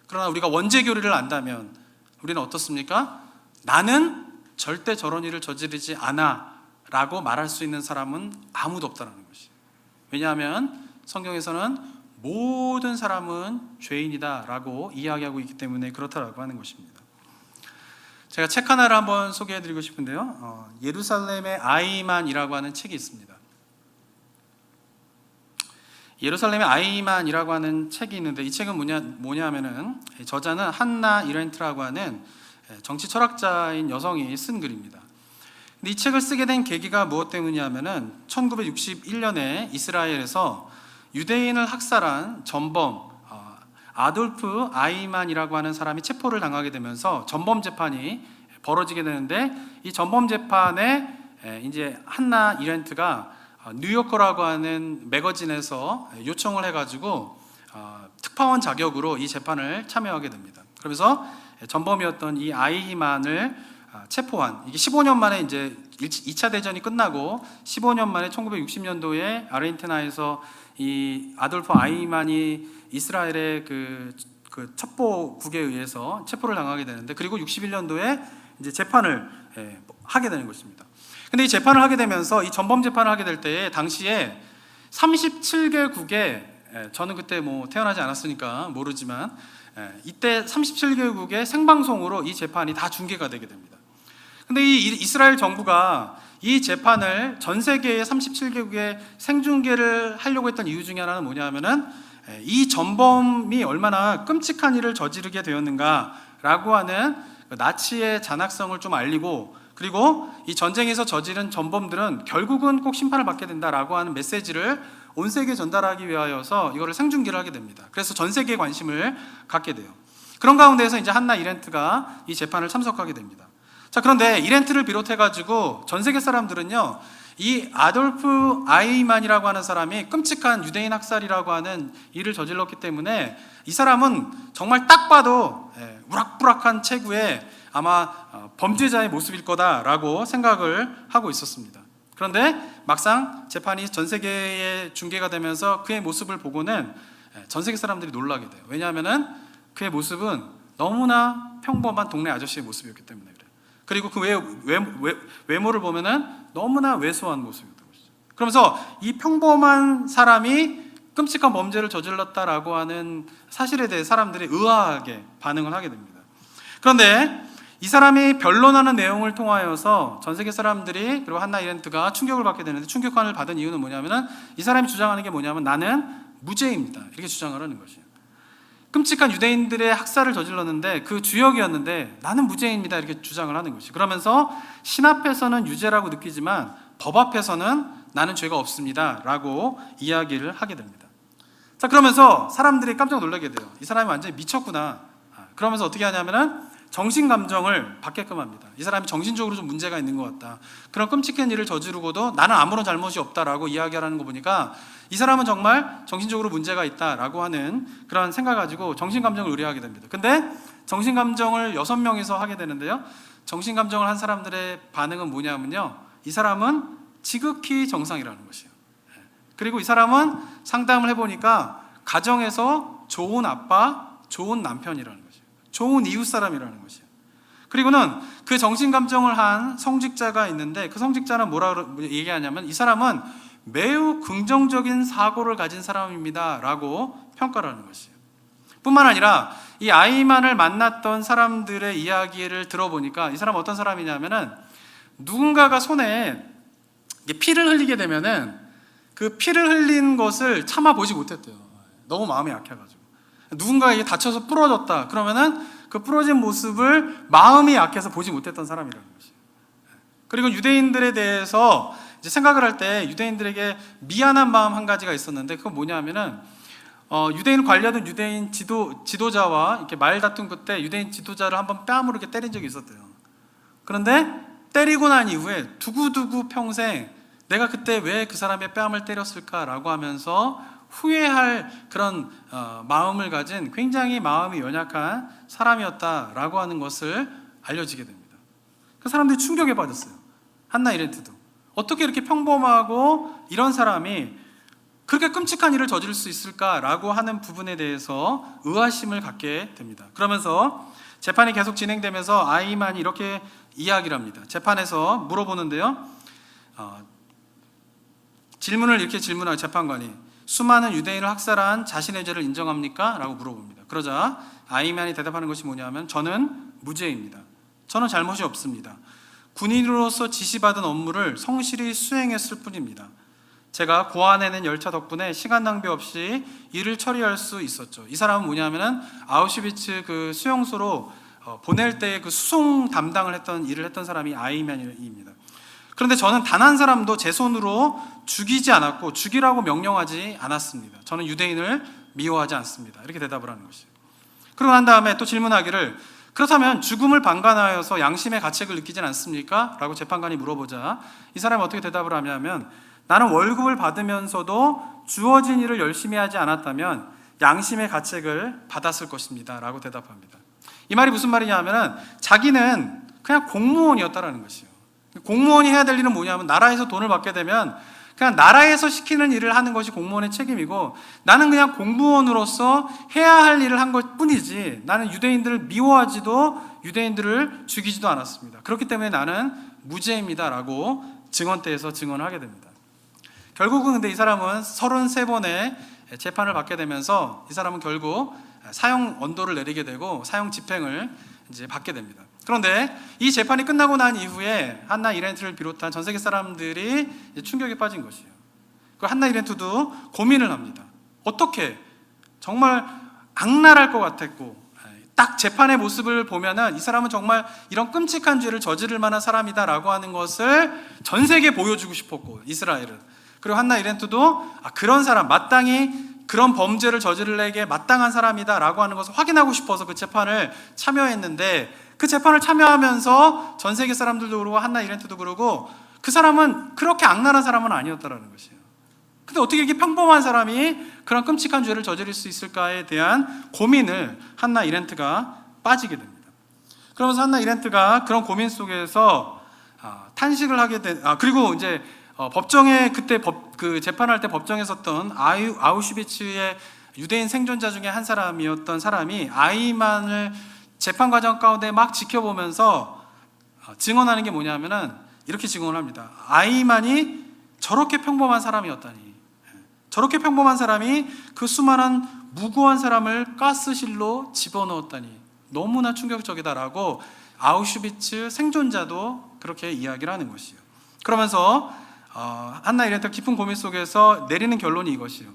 그러나 우리가 원죄교리를 안다면 우리는 어떻습니까? 나는 절대 저런 일을 저지르지 않아 라고 말할 수 있는 사람은 아무도 없다는 것이에요. 왜냐하면 성경에서는 모든 사람은 죄인이다 라고 이야기하고 있기 때문에 그렇다라고 하는 것입니다. 제가 책 하나를 한번 소개해드리고 싶은데요, 예루살렘의 아이만이라고 하는 책이 있습니다. 예루살렘의 아이만이라고 하는 책이 있는데 이 책은 뭐냐면은 저자는 한나 이렌트라고 하는 정치 철학자인 여성이 쓴 글입니다. 근데 이 책을 쓰게 된 계기가 무엇 때문이냐면은 1961년에 이스라엘에서 유대인을 학살한 전범 아돌프 아이만이라고 하는 사람이 체포를 당하게 되면서 전범 재판이 벌어지게 되는데 이 전범 재판에 이제 한나 이렌트가 뉴요커라고 하는 매거진에서 요청을 해가지고 특파원 자격으로 이 재판을 참여하게 됩니다. 그러면서 전범이었던 이 아이만을 체포한, 이게 15년 만에 이제 2차 대전이 끝나고 15년 만에 1960년도에 아르헨티나에서 이 아돌프 아이만이 이스라엘의 그 첩보국에 의해서 체포를 당하게 되는데, 그리고 61년도에 이제 재판을 하게 되는 것입니다. 근데 이 재판을 하게 되면서 이 전범 재판을 하게 될 때에 당시에 37개국에, 저는 그때 뭐 태어나지 않았으니까 모르지만 이때 37개국의 생방송으로 이 재판이 다 중계가 되게 됩니다. 근데 이 이스라엘 정부가 이 재판을 전 세계의 37개국에 생중계를 하려고 했던 이유 중에 하나는 뭐냐면은 이 전범이 얼마나 끔찍한 일을 저지르게 되었는가라고 하는 나치의 잔악성을 좀 알리고, 그리고 이 전쟁에서 저지른 전범들은 결국은 꼭 심판을 받게 된다라고 하는 메시지를 온 세계에 전달하기 위하여서 이거를 생중계를 하게 됩니다. 그래서 전 세계에 관심을 갖게 돼요. 그런 가운데에서 이제 한나 이렌트가 이 재판을 참석하게 됩니다. 자, 그런데 이렌트를 비롯해가지고 전 세계 사람들은요, 이 아돌프 아이만이라고 하는 사람이 끔찍한 유대인 학살이라고 하는 일을 저질렀기 때문에 이 사람은 정말 딱 봐도 우락부락한 체구의 아마 범죄자의 모습일 거다라고 생각을 하고 있었습니다. 그런데 막상 재판이 전 세계에 중계가 되면서 그의 모습을 보고는 전 세계 사람들이 놀라게 돼요. 왜냐하면은 그의 모습은 너무나 평범한 동네 아저씨의 모습이었기 때문에 그래요. 그리고 그 외모를 보면은 너무나 왜소한 모습이었던 것이죠. 그러면서 이 평범한 사람이 끔찍한 범죄를 저질렀다라고 하는 사실에 대해 사람들이 의아하게 반응을 하게 됩니다. 그런데 이 사람이 변론하는 내용을 통하여서 전 세계 사람들이, 그리고 한나 이렌트가 충격을 받게 되는데, 충격을 받은 이유는 뭐냐면은 이 사람이 주장하는 게 뭐냐면 나는 무죄입니다 이렇게 주장을 하는 것이에요. 끔찍한 유대인들의 학살을 저질렀는데 그 주역이었는데 나는 무죄입니다 이렇게 주장을 하는 것이에요. 그러면서 신 앞에서는 유죄라고 느끼지만 법 앞에서는 나는 죄가 없습니다 라고 이야기를 하게 됩니다. 자, 그러면서 사람들이 깜짝 놀라게 돼요. 이 사람이 완전히 미쳤구나. 그러면서 어떻게 하냐면은 정신 감정을 받게끔 합니다. 이 사람이 정신적으로 좀 문제가 있는 것 같다. 그런 끔찍한 일을 저지르고도 나는 아무런 잘못이 없다라고 이야기하는 거 보니까 이 사람은 정말 정신적으로 문제가 있다라고 하는 그런 생각 가지고 정신 감정을 의뢰하게 됩니다. 근데 정신 감정을 6명이서 하게 되는데요. 정신 감정을 한 사람들의 반응은 뭐냐면요. 이 사람은 지극히 정상이라는 것이에요. 그리고 이 사람은 상담을 해보니까 가정에서 좋은 아빠, 좋은 남편이라는 것이에요. 좋은 이웃 사람이라는 것이에요. 그리고는 그 정신 감정을 한 성직자가 있는데 그 성직자는 뭐라고 얘기하냐면 이 사람은 매우 긍정적인 사고를 가진 사람입니다 라고 평가를 하는 것이에요. 뿐만 아니라 이 아이만을 만났던 사람들의 이야기를 들어보니까 이 사람은 어떤 사람이냐면은 누군가가 손에 피를 흘리게 되면은 그 피를 흘린 것을 참아보지 못했대요. 너무 마음이 약해가지고. 누군가에게 다쳐서 부러졌다 그러면은 그 부러진 모습을 마음이 약해서 보지 못했던 사람이라는 것이에요. 그리고 유대인들에 대해서 이제 생각을 할 때 유대인들에게 미안한 마음 한 가지가 있었는데 그건 뭐냐면은 유대인을 관리하던 유대인 지도자와 이렇게 말 다툰 그때 유대인 지도자를 한번 뺨으로 이렇게 때린 적이 있었대요. 그런데 때리고 난 이후에 두고두고 평생 내가 그때 왜 그 사람의 뺨을 때렸을까라고 하면서 후회할 그런 마음을 가진 굉장히 마음이 연약한 사람이었다라고 하는 것을 알려지게 됩니다. 그 사람들이 충격에 빠졌어요. 한나 이렌트도 어떻게 이렇게 평범하고 이런 사람이 그렇게 끔찍한 일을 저지를 수 있을까라고 하는 부분에 대해서 의아심을 갖게 됩니다. 그러면서 재판이 계속 진행되면서 아이만이 이렇게 이야기를 합니다. 재판에서 물어보는데요. 질문을 이렇게 질문하고 재판관이 수많은 유대인을 학살한 자신의 죄를 인정합니까? 라고 물어봅니다. 그러자 아이만이 대답하는 것이 뭐냐면 저는 무죄입니다. 저는 잘못이 없습니다. 군인으로서 지시받은 업무를 성실히 수행했을 뿐입니다. 제가 고아내는 열차 덕분에 시간 낭비 없이 일을 처리할 수 있었죠. 이 사람은 뭐냐면은 아우슈비츠 그 수용소로 보낼 때 그 수송 담당을 했던 일을 했던 사람이 아이만입니다. 그런데 저는 단 한 사람도 제 손으로 죽이지 않았고 죽이라고 명령하지 않았습니다. 저는 유대인을 미워하지 않습니다. 이렇게 대답을 하는 것이에요. 그러고 난 다음에 또 질문하기를 그렇다면 죽음을 방관하여서 양심의 가책을 느끼진 않습니까? 라고 재판관이 물어보자 이 사람이 어떻게 대답을 하냐면 나는 월급을 받으면서도 주어진 일을 열심히 하지 않았다면 양심의 가책을 받았을 것입니다 라고 대답합니다. 이 말이 무슨 말이냐 하면은 자기는 그냥 공무원이었다라는 것이에요. 공무원이 해야 될 일은 뭐냐면 나라에서 돈을 받게 되면 그냥 나라에서 시키는 일을 하는 것이 공무원의 책임이고 나는 그냥 공무원으로서 해야 할 일을 한 것 뿐이지 나는 유대인들을 미워하지도 유대인들을 죽이지도 않았습니다. 그렇기 때문에 나는 무죄입니다 라고 증언대에서 증언을 하게 됩니다. 결국은 근데 이 사람은 33번의 재판을 받게 되면서 이 사람은 결국 사형 언도를 내리게 되고 사형 집행을 이제 받게 됩니다. 그런데 이 재판이 끝나고 난 이후에 한나 이렌트를 비롯한 전 세계 사람들이 충격에 빠진 것이에요. 그 한나 이렌트도 고민을 합니다. 어떻게 정말 악랄할 것 같았고 딱 재판의 모습을 보면은 이 사람은 정말 이런 끔찍한 죄를 저지를 만한 사람이다라고 하는 것을 전 세계에 보여주고 싶었고 이스라엘은 그리고 한나 이렌트도 그런 사람 마땅히 그런 범죄를 저지르려게 마땅한 사람이다라고 하는 것을 확인하고 싶어서 그 재판을 참여했는데 그 재판을 참여하면서 전 세계 사람들도 그러고 한나 이렌트도 그러고 그 사람은 그렇게 악랄한 사람은 아니었다라는 것이에요. 근데 어떻게 이렇게 평범한 사람이 그런 끔찍한 죄를 저지를 수 있을까에 대한 고민을 한나 이렌트가 빠지게 됩니다. 그러면서 한나 이렌트가 그런 고민 속에서 탄식을 하게 된 그리고 이제 법정에 그때 그 재판할 때 법정에 섰던 아우슈비츠의 유대인 생존자 중에 한 사람이었던 사람이 아이만을 재판 과정 가운데 막 지켜보면서 증언하는 게 뭐냐면은 이렇게 증언을 합니다. 아이만이 저렇게 평범한 사람이었다니, 저렇게 평범한 사람이 그 수많은 무고한 사람을 가스실로 집어넣었다니 너무나 충격적이다라고 아우슈비츠 생존자도 그렇게 이야기를 하는 것이에요. 그러면서 한나 이렌트 깊은 고민 속에서 내리는 결론이 이것이에요.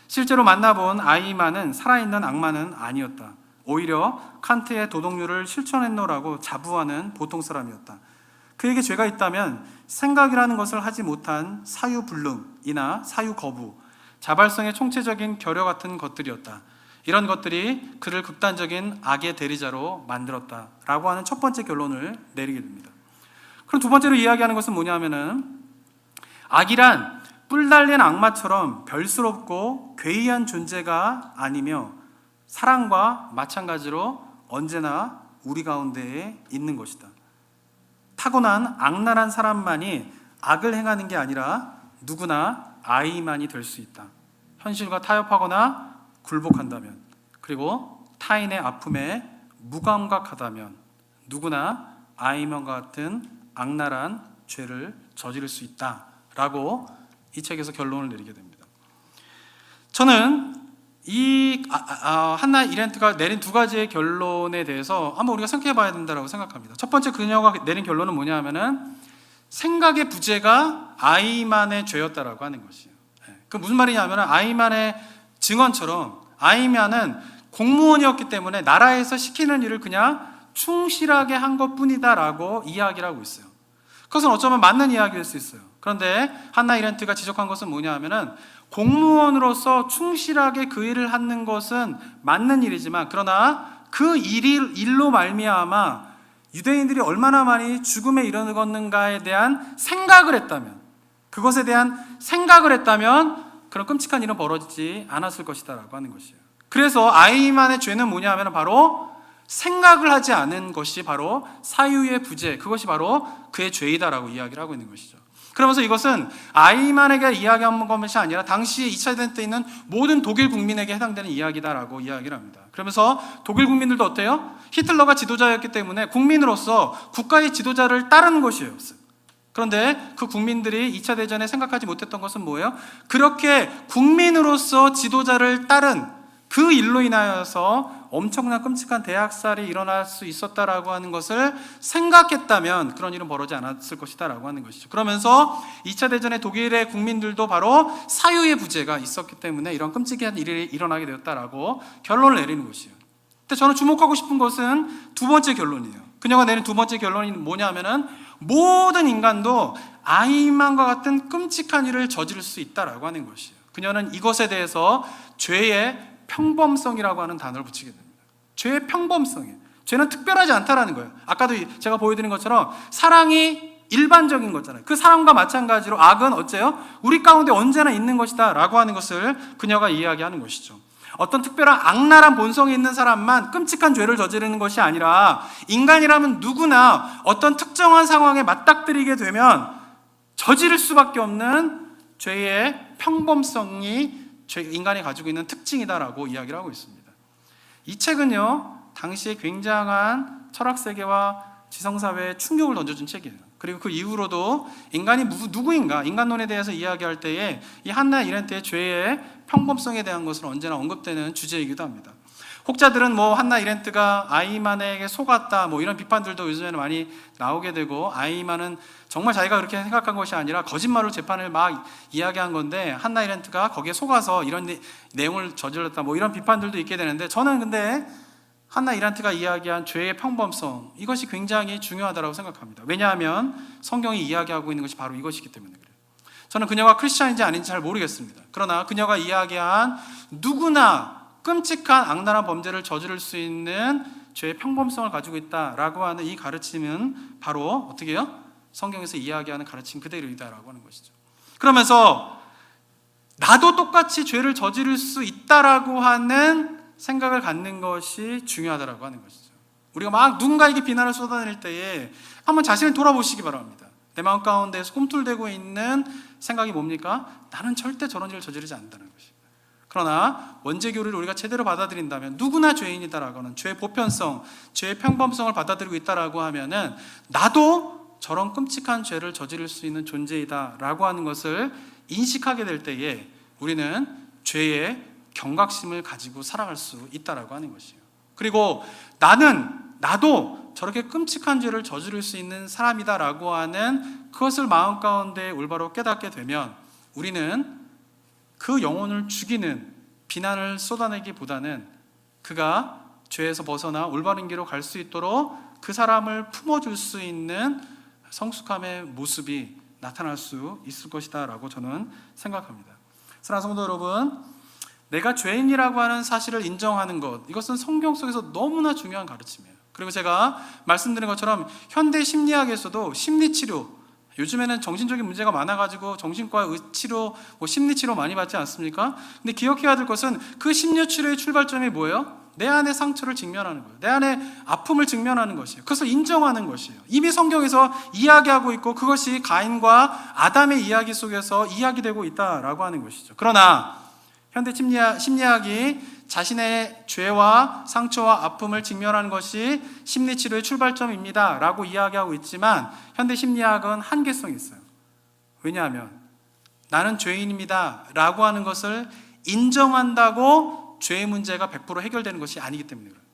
실제로 만나본 아이만은 살아있는 악마는 아니었다. 오히려 칸트의 도덕률을 실천했노라고 자부하는 보통 사람이었다. 그에게 죄가 있다면 생각이라는 것을 하지 못한 사유불능이나 사유거부, 자발성의 총체적인 결여 같은 것들이었다. 이런 것들이 그를 극단적인 악의 대리자로 만들었다라고 하는 첫 번째 결론을 내리게 됩니다. 그럼 두 번째로 이야기하는 것은 뭐냐면은 악이란 뿔 달린 악마처럼 별스럽고 괴이한 존재가 아니며 사랑과 마찬가지로 언제나 우리 가운데에 있는 것이다. 타고난 악랄한 사람만이 악을 행하는 게 아니라 누구나 아이만이 될 수 있다. 현실과 타협하거나 굴복한다면, 그리고 타인의 아픔에 무감각하다면 누구나 아이만과 같은 악랄한 죄를 저지를 수 있다라고 이 책에서 결론을 내리게 됩니다. 저는 이 한나 이렌트가 내린 두 가지의 결론에 대해서 한번 우리가 생각해 봐야 된다고 생각합니다. 첫 번째, 그녀가 내린 결론은 뭐냐 하면은 생각의 부재가 아이만의 죄였다라고 하는 것이에요. 그 무슨 말이냐 하면은 아이만의 증언처럼 아이만은 공무원이었기 때문에 나라에서 시키는 일을 그냥 충실하게 한 것뿐이다라고 이야기를 하고 있어요. 그것은 어쩌면 맞는 이야기일 수 있어요. 그런데 한나 이렌트가 지적한 것은 뭐냐 하면은 공무원으로서 충실하게 그 일을 하는 것은 맞는 일이지만, 그러나 그 일로 말미암아 유대인들이 얼마나 많이 죽음에 이르렀는가에 대한 생각을 했다면, 그것에 대한 생각을 했다면 그런 끔찍한 일은 벌어지지 않았을 것이다 라고 하는 것이에요. 그래서 아이만의 죄는 뭐냐 하면 바로 생각을 하지 않은 것이 바로 사유의 부재, 그것이 바로 그의 죄이다라고 이야기를 하고 있는 것이죠. 그러면서 이것은 아이만에게 이야기한 것이 아니라 당시 2차 대전 때 있는 모든 독일 국민에게 해당되는 이야기다라고 이야기를 합니다. 그러면서 독일 국민들도 어때요? 히틀러가 지도자였기 때문에 국민으로서 국가의 지도자를 따르는 것이었어요. 그런데 그 국민들이 2차 대전에 생각하지 못했던 것은 뭐예요? 그렇게 국민으로서 지도자를 따른 그 일로 인하여서 엄청난 끔찍한 대학살이 일어날 수 있었다라고 하는 것을 생각했다면 그런 일은 벌어지지 않았을 것이다라고 하는 것이죠. 그러면서 2차 대전의 독일의 국민들도 바로 사유의 부재가 있었기 때문에 이런 끔찍한 일이 일어나게 되었다라고 결론을 내리는 것이에요. 근데 저는 주목하고 싶은 것은 두 번째 결론이에요. 그녀가 내린 두 번째 결론이 뭐냐 하면은 모든 인간도 아이만과 같은 끔찍한 일을 저지를 수 있다라고 하는 것이에요. 그녀는 이것에 대해서 죄의 평범성이라고 하는 단어를 붙이게 됩니다. 죄의 평범성이에요. 죄는 특별하지 않다라는 거예요. 아까도 제가 보여드린 것처럼 사랑이 일반적인 거잖아요. 그 사랑과 마찬가지로 악은 어째요? 우리 가운데 언제나 있는 것이다 라고 하는 것을 그녀가 이야기하는 것이죠. 어떤 특별한 악랄한 본성이 있는 사람만 끔찍한 죄를 저지르는 것이 아니라 인간이라면 누구나 어떤 특정한 상황에 맞닥뜨리게 되면 저지를 수밖에 없는 죄의 평범성이 인간이 가지고 있는 특징이다라고 이야기를 하고 있습니다. 이 책은요, 당시에 굉장한 철학세계와 지성사회에 충격을 던져준 책이에요. 그리고 그 이후로도 인간이 누구인가, 인간론에 대해서 이야기할 때에 이 한나 이렌트의 죄의 평범성에 대한 것은 언제나 언급되는 주제이기도 합니다. 혹자들은 한나 이렌트가 아이만에게 속았다 이런 비판들도 요즘에는 많이 나오게 되고, 아이만은 정말 자기가 그렇게 생각한 것이 아니라 거짓말로 재판을 막 이야기한 건데 한나 이렌트가 거기에 속아서 이런 내용을 저질렀다 이런 비판들도 있게 되는데, 저는 근데 한나 이렌트가 이야기한 죄의 평범성, 이것이 굉장히 중요하다고 생각합니다. 왜냐하면 성경이 이야기하고 있는 것이 바로 이것이기 때문에 그래요. 저는 그녀가 크리스찬인지 아닌지 잘 모르겠습니다. 그러나 그녀가 이야기한 누구나 끔찍한 악랄한 범죄를 저지를 수 있는 죄의 평범성을 가지고 있다라고 하는 이 가르침은 바로 어떻게 해요? 성경에서 이야기하는 가르침 그대로이다라고 하는 것이죠. 그러면서 나도 똑같이 죄를 저지를 수 있다라고 하는 생각을 갖는 것이 중요하다라고 하는 것이죠. 우리가 막 누군가에게 비난을 쏟아낼 때에 한번 자신을 돌아보시기 바랍니다. 내 마음 가운데에서 꿈틀대고 있는 생각이 뭡니까? 나는 절대 저런 일을 저지르지 않는다는 것입니다. 그러나 원죄교리를 우리가 제대로 받아들인다면 누구나 죄인이다라고 하는 죄의 보편성, 죄의 평범성을 받아들이고 있다라고 하면은 나도 저런 끔찍한 죄를 저지를 수 있는 존재이다라고 하는 것을 인식하게 될 때에 우리는 죄의 경각심을 가지고 살아갈 수 있다라고 하는 것이에요. 그리고 나도 저렇게 끔찍한 죄를 저지를 수 있는 사람이다라고 하는 그것을 마음 가운데 올바로 깨닫게 되면 우리는 그 영혼을 죽이는 비난을 쏟아내기보다는 그가 죄에서 벗어나 올바른 길로 갈 수 있도록 그 사람을 품어줄 수 있는 성숙함의 모습이 나타날 수 있을 것이다 라고 저는 생각합니다. 사랑하는 성도 여러분, 내가 죄인이라고 하는 사실을 인정하는 것, 이것은 성경 속에서 너무나 중요한 가르침이에요. 그리고 제가 말씀드린 것처럼 현대 심리학에서도 심리치료, 요즘에는 정신적인 문제가 많아가지고 정신과 치료, 심리치료 많이 받지 않습니까? 근데 기억해야 될 것은 그 심리치료의 출발점이 뭐예요? 내 안의 상처를 직면하는 거예요. 내 안의 아픔을 직면하는 것이에요. 그것을 인정하는 것이에요. 이미 성경에서 이야기하고 있고 그것이 가인과 아담의 이야기 속에서 이야기되고 있다라고 하는 것이죠. 그러나 현대 심리학이 자신의 죄와 상처와 아픔을 직면하는 것이 심리치료의 출발점입니다 라고 이야기하고 있지만 현대 심리학은 한계성이 있어요. 왜냐하면 나는 죄인입니다 라고 하는 것을 인정한다고 죄의 문제가 100% 해결되는 것이 아니기 때문에 그래요.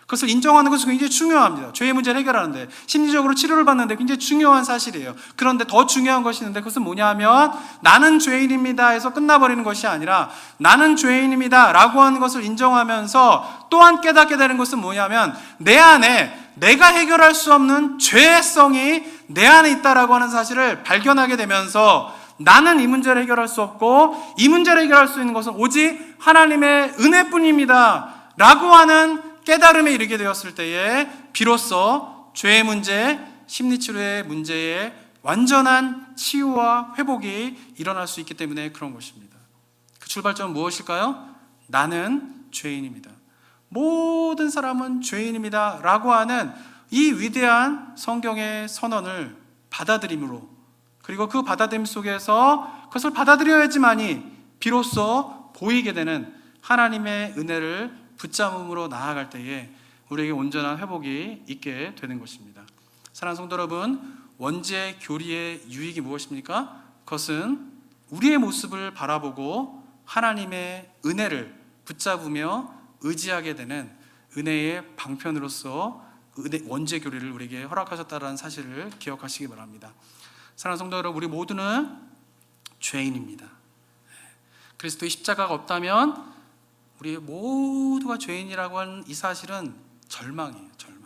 그것을 인정하는 것은 굉장히 중요합니다. 죄의 문제를 해결하는데, 심리적으로 치료를 받는데 굉장히 중요한 사실이에요. 그런데 더 중요한 것이 있는데 그것은 뭐냐면 나는 죄인입니다 해서 끝나버리는 것이 아니라 나는 죄인입니다 라고 하는 것을 인정하면서 또한 깨닫게 되는 것은 뭐냐면 내 안에 내가 해결할 수 없는 죄성이 내 안에 있다라고 하는 사실을 발견하게 되면서 나는 이 문제를 해결할 수 없고 이 문제를 해결할 수 있는 것은 오직 하나님의 은혜뿐입니다 라고 하는 깨달음에 이르게 되었을 때에 비로소 죄의 문제, 심리치료의 문제에 완전한 치유와 회복이 일어날 수 있기 때문에 그런 것입니다. 그 출발점은 무엇일까요? 나는 죄인입니다. 모든 사람은 죄인입니다 라고 하는 이 위대한 성경의 선언을 받아들임으로, 그리고 그 받아들임 속에서 그것을 받아들여야지만이 비로소 보이게 되는 하나님의 은혜를 붙잡음으로 나아갈 때에 우리에게 온전한 회복이 있게 되는 것입니다. 사랑하는 성도 여러분, 원죄 교리의 유익이 무엇입니까? 그것은 우리의 모습을 바라보고 하나님의 은혜를 붙잡으며 의지하게 되는 은혜의 방편으로서 원죄 교리를 우리에게 허락하셨다는 사실을 기억하시기 바랍니다. 사랑하는 성도 여러분, 우리 모두는 죄인입니다. 그리스도의 십자가가 없다면 우리 모두가 죄인이라고 하는 이 사실은 절망이에요. 절망.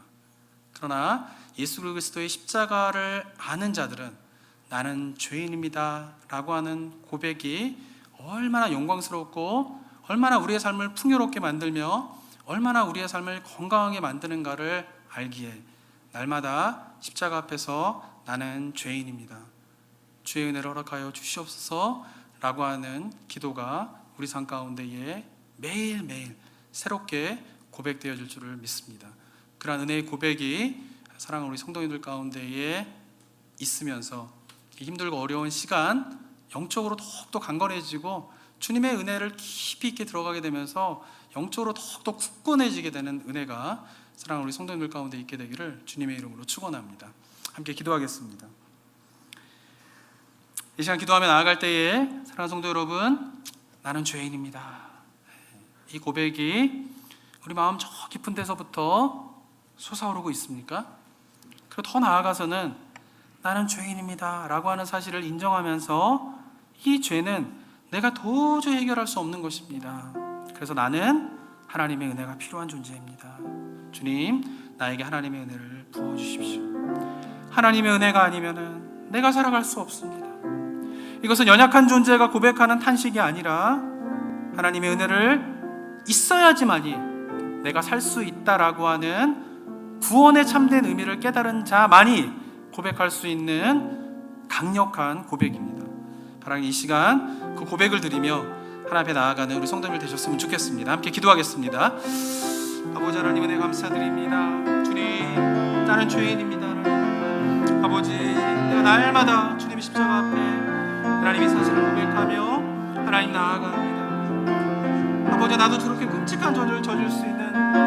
그러나 예수 그리스도의 십자가를 아는 자들은 나는 죄인입니다 라고 하는 고백이 얼마나 영광스럽고 얼마나 우리의 삶을 풍요롭게 만들며 얼마나 우리의 삶을 건강하게 만드는가를 알기에 날마다 십자가 앞에서 나는 죄인입니다, 주의 은혜를 허락하여 주시옵소서 라고 하는 기도가 우리 삶 가운데에 매일매일 새롭게 고백되어질 줄을 믿습니다. 그러한 은혜의 고백이 사랑하는 우리 성도님들 가운데에 있으면서 힘들고 어려운 시간 영적으로 더욱더 강건해지고 주님의 은혜를 깊이 있게 들어가게 되면서 영적으로 더욱더 굳건해지게 되는 은혜가 사랑하는 우리 성도님들 가운데 있게 되기를 주님의 이름으로 축원합니다. 함께 기도하겠습니다. 이 시간 기도하며 나아갈 때에 사랑하는 성도 여러분, 나는 죄인입니다, 이 고백이 우리 마음 저 깊은 데서부터 솟아오르고 있습니까? 그리고 더 나아가서는 나는 죄인입니다 라고 하는 사실을 인정하면서 이 죄는 내가 도저히 해결할 수 없는 것입니다. 그래서 나는 하나님의 은혜가 필요한 존재입니다. 주님, 나에게 하나님의 은혜를 부어주십시오. 하나님의 은혜가 아니면 내가 살아갈 수 없습니다. 이것은 연약한 존재가 고백하는 탄식이 아니라 하나님의 은혜를 있어야지만이 내가 살 수 있다라고 하는 구원에 참된 의미를 깨달은 자만이 고백할 수 있는 강력한 고백입니다. 바라는 이 시간 그 고백을 드리며 하나님 앞에 나아가는 우리 성도님들 되셨으면 좋겠습니다. 함께 기도하겠습니다. 아버지 하나님, 은혜 감사드립니다. 주님, 나는 죄인입니다. 아버지, 내가 날마다 주님의 십자가 앞에 하나님의 사실을 고백하며 하나님 나아갑니다. 아버지, 나도 저렇게 끔찍한 죄를 저질 수 있는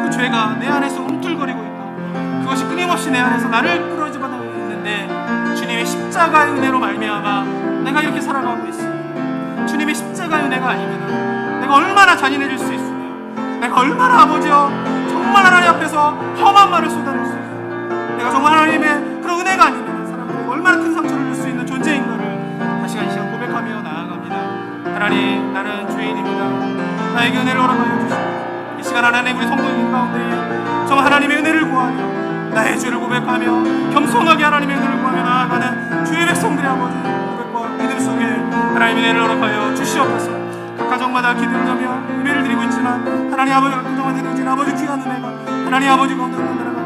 그 죄가 내 안에서 움틀거리고 있고 그것이 끊임없이 내 안에서 나를 끌어집어 있는데 주님의 십자가의 은혜로 말미암아 내가 이렇게 살아가고 있습니다. 주님의 십자가의 은혜가 아니면 내가 얼마나 잔인해질 수 있으며 내가 얼마나 아버지여 정말 하나님 앞에서 험한 말을 쏟아낼 수 있어요. 내가 정말 하나님의 그런 은혜가 아니면 사람들에게 얼마나 큰 상처를 줄 수 있는 존재인가를 다시 한 시간 고백하며 나아갑니다. 하나님, 나는 죄인입니다. 나에게 은혜를 허락하여 주시옵소서. 이 시간 하나님, 우리 성도님 가운데 정말 하나님의 은혜를 구하며 나의 죄를 고백하며 겸손하게 하나님의 은혜를 구하며 나아가는 주의 백성들의 아버지 고백과 믿음 속에 하나님의 은혜를 허락하여 주시옵소서. 각 가정마다 기도하며 예배를 드리고 있지만 하나님 아버지 각 가정마다 드리는 아버지 귀한 은혜가 하나님 아버지 건강한 나라가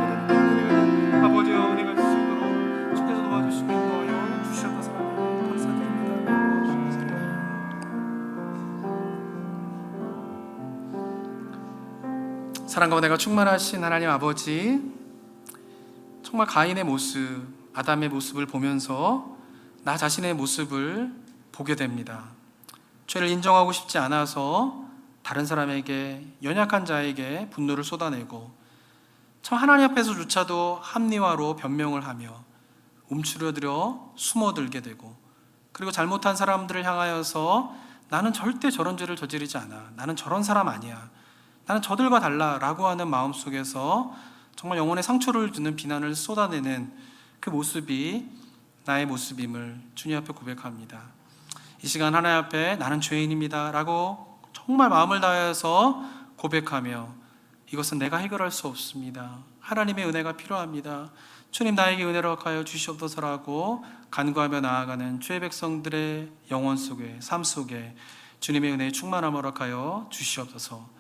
아버지여 은혜가 있을 수 있도록 주께서 도와주시고 인도하여 주셨다서 감사드립니다. 사랑과 은혜가 충만하신 하나님 아버지, 정말 가인의 모습, 아담의 모습을 보면서 나 자신의 모습을 보게 됩니다. 죄를 인정하고 싶지 않아서 다른 사람에게, 연약한 자에게 분노를 쏟아내고 참 하나님 앞에서조차도 합리화로 변명을 하며 움츠러들어 숨어들게 되고, 그리고 잘못한 사람들을 향하여서 나는 절대 저런 죄를 저지르지 않아, 나는 저런 사람 아니야, 나는 저들과 달라 라고 하는 마음속에서 정말 영혼에 상처를 주는 비난을 쏟아내는 그 모습이 나의 모습임을 주님 앞에 고백합니다. 이 시간 하나님 앞에 나는 죄인입니다 라고 정말 마음을 다해서 고백하며, 이것은 내가 해결할 수 없습니다, 하나님의 은혜가 필요합니다, 주님 나에게 은혜를 허락하여 주시옵소서라고 간구하며 나아가는 주의 백성들의 영혼 속에, 삶 속에 주님의 은혜의 충만함을 허락하여 주시옵소서.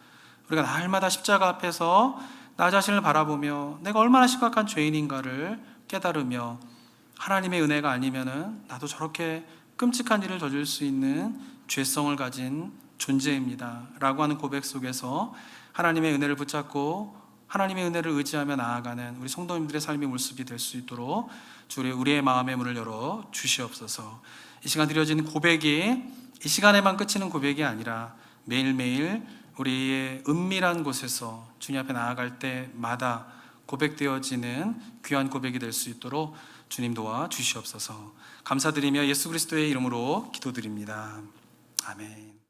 우리가 날마다 십자가 앞에서 나 자신을 바라보며 내가 얼마나 심각한 죄인인가를 깨달으며, 하나님의 은혜가 아니면은 나도 저렇게 끔찍한 일을 저질 수 있는 죄성을 가진 존재입니다 라고 하는 고백 속에서 하나님의 은혜를 붙잡고 하나님의 은혜를 의지하며 나아가는 우리 성도님들의 삶의 모습이 될 수 있도록 우리의 마음의 문을 열어 주시옵소서. 이 시간 드려진 고백이 이 시간에만 그치는 고백이 아니라 매일매일 우리의 은밀한 곳에서 주님 앞에 나아갈 때마다 고백되어지는 귀한 고백이 될 수 있도록 주님 도와 주시옵소서. 감사드리며 예수 그리스도의 이름으로 기도드립니다. 아멘.